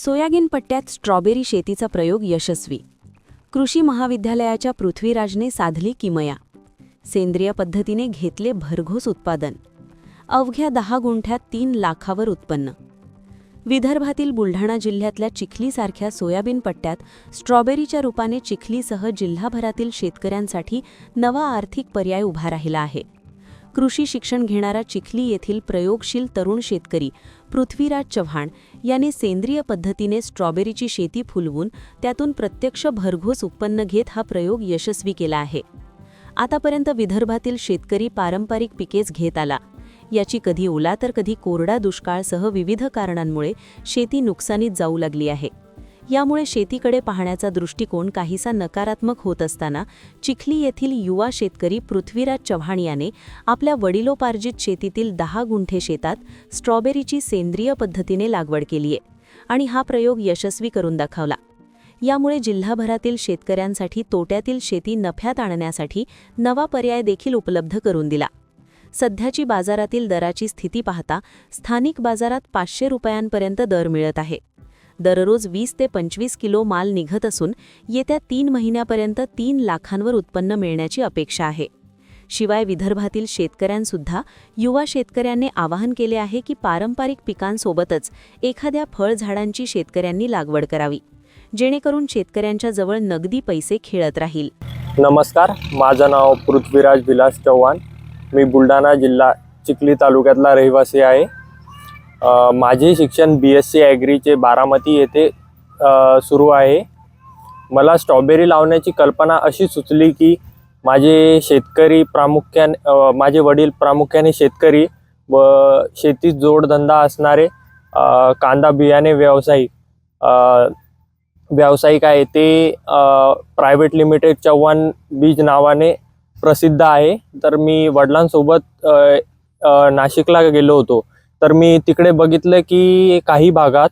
Soybean पट्ट्यात strawberry शेतीचा प्रयोग यशस्वी. कृषी महाविद्यालयाच्या पृथ्वीराजने साधली किमया. सेंद्रिय पद्धतीने घेतले भरघोस उत्पादन. अवघ्या 10 गुंठ्यात 3 लाखावर उत्पन्न. विदर्भातील बुलढाणा जिल्ह्यातल्या चिखलीसारख्या सोयाबीन पट्ट्यात स्ट्रॉबेरीच्या रूपाने चिखलीसह जिल्हाभरातील शेतकऱ्यांसाठी नवा आर्थिक पर्याय उभा राहिला आहे. कृषी शिक्षण घेणारा चिखली येथील प्रयोगशील तरुण शेतकरी पृथ्वीराज चव्हाण यांनी सेंद्रिय पद्धतीने स्ट्रॉबेरीची शेती फुलवून त्यातून प्रत्यक्ष भरघोस उत्पन्न घेत हा प्रयोग यशस्वी केला आहे. आतापर्यंत विदर्भातील शेतकरी पारंपरिक पिकेच घेत आला. याची कधी ओला तर कधी कोरडा दुष्काळसह विविध कारणांमुळे शेती नुकसानीत जाऊ लागली आहे. यामुळे शेतीकडे पाहण्याचा दृष्टिकोन काहीसा नकारात्मक होत असताना चिखली येथील युवा शेतकरी पृथ्वीराज चव्हाण याने आपल्या वडिलोपार्जित शेतीतील 10 गुंठे शेतात स्ट्रॉबेरीची सेंद्रिय पद्धतीने लागवड केली आहे आणि हा प्रयोग यशस्वी करून दाखवला. यामुळे जिल्हाभरातील शेतकऱ्यांसाठी तोट्यातील शेती नफ्यात आणण्यासाठी नवा पर्याय देखील उपलब्ध करून दिला. सध्याची बाजारातील दराची स्थिती पाहता स्थानिक बाजारात 500 रुपयांपर्यंत दर मिळत आहे. दररोज 20 ते 25 किलो माल निघत असून येत्या 3 महिन्यापर्यंत 3 लाखांवर उत्पन्न मिळण्याची अपेक्षा आहे. शिवाय विदर्भातील शेतकऱ्यांसुद्धा युवा शेतकऱ्यांनी आवाहन केले आहे की पारंपरिक पिकांसोबतच एखाद्या फळझाडांची शेतकऱ्यांनी लागवड करावी, जेणेकरून शेतकऱ्यांच्या जवळ नगदी पैसे खेळत राहील. नमस्कार, माझं नाव पृथ्वीराज विलास चव्हाण. मी बुलढाणा जिल्हा चिखली तालुक्यातला रहिवासी आहे. माझे शिक्षण BSc ॲग्रीचे बारामती येथे सुरू आहे. मला स्ट्रॉबेरी लावण्याची कल्पना अशी सुचली की माझे वडील प्रामुख्याने शेतकरी व शेतीत जोडधंदा असणारे कांदा बियाणे व्यावसायिक आहे. ते प्रायव्हेट लिमिटेड चव्हाण बीज नावाने प्रसिद्ध आहे. तर मी वडिलांसोबत नाशिकला गेलो होतो. तर मी तिकडे बघितलं की काही भागात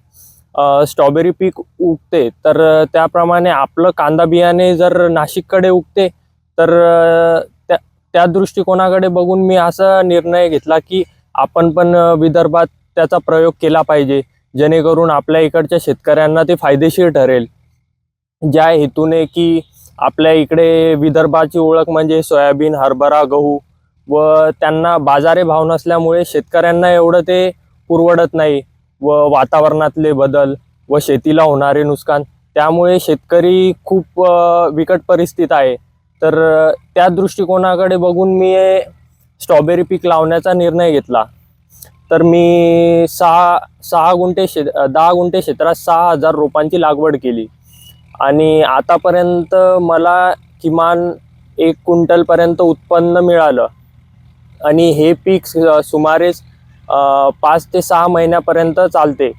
स्ट्रॉबेरी पीक उगते. तर त्याप्रमाणे आपलं कांदा बियाणे जर नाशिककडे उगते तर त्या दृष्टिकोनाकडे बघून मी असा निर्णय घेतला की आपण पण विदर्भात त्याचा प्रयोग केला पाहिजे, जेणेकरून आपल्या इकडच्या शेतकऱ्यांना ते फायदेशीर ठरेल. ज्या हेतूने की आपल्या इकडे विदर्भाची ओळख म्हणजे सोयाबीन, हरभरा, गहू व त्यांना बाजारे भाव नसल्यामुळे शेतकऱ्यांना एवढं ते पुरवडत नाही व वातावरणातले बदल व शेतीला होणारे नुकसान, त्यामुळे शेतकरी खूप बिकट परिस्थितीत आहे. तर त्या दृष्टिकोनाकडे बघून मी स्ट्रॉबेरी पीक लावण्याचा निर्णय घेतला. तर मी 10 गुंठे क्षेत्रात 6000 रोपांची लागवड केली आणि आतापर्यंत मला किमान 1 क्विंटलपर्यंत उत्पन्न मिळालं. आणि हे पीक सुमारे 5 ते 6 महिन्यापर्यंत चालते.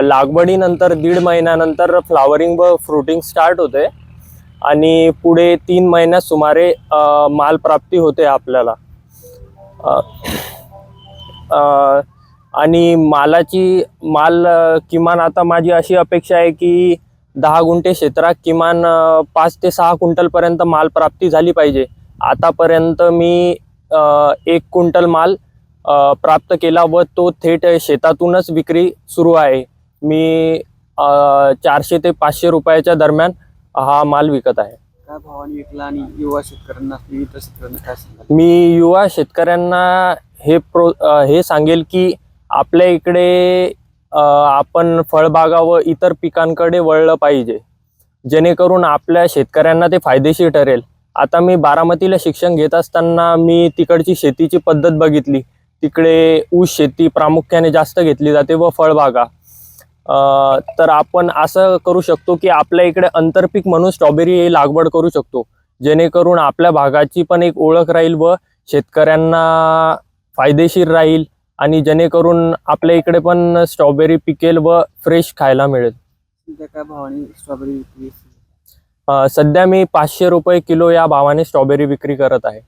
लागवडीनंतर 1.5 महिन्यानंतर फ्लावरिंग व फ्रुटिंग स्टार्ट होते आणि पुढे 3 महिन्यात सुमारे माल प्राप्ती होते आपल्याला. आणि माल किमान आता माझी अशी अपेक्षा आहे की 10 गुंठे क्षेत्रात किमान 5 ते 6 क्विंटलपर्यंत माल प्राप्ती झाली पाहिजे. आतापर्यंत मी 1 क्विंटल माल प्राप्त केला व तो थेट शेतातूनच विक्री सुरू आहे. मी 400 ते 500 रुपयाच्या दरम्यान हा माल विकत आहे. काय भावाने विकला आणि युवा शेतकऱ्यांना काय सांगाल? मी युवा शेतकऱ्यांना हे सांगेल की आपल्या इकडे आपण फळबागा व इतर पिकांकडे वळलं पाहिजे, जेणेकरून आपल्या शेतकऱ्यांना ते फायदेशीर ठरेल. आता मी बारामतीला शिक्षण घेत असताना मी तिकडची शेतीची पद्धत बघितली. तिकडे ऊस शेती प्रामुख्याने जास्त घेतली जाते व फळबागा. तर आपण असं करू शकतो की आपल्या इकडे आंतरपीक म्हणून स्ट्रॉबेरी ही लागवड करू शकतो, जेणेकरून आपल्या भागाची पण एक ओळख राहील व शेतकऱ्यांना फायदेशीर राहील आणि जेणेकरून आपल्या इकडे पण स्ट्रॉबेरी पिकेल व फ्रेश खायला मिळेल. काय भावाने स्ट्रॉबेरी विकली? सध्या मी 500 रुपये किलो या भावाने स्ट्रॉबेरी विक्री करत आहे.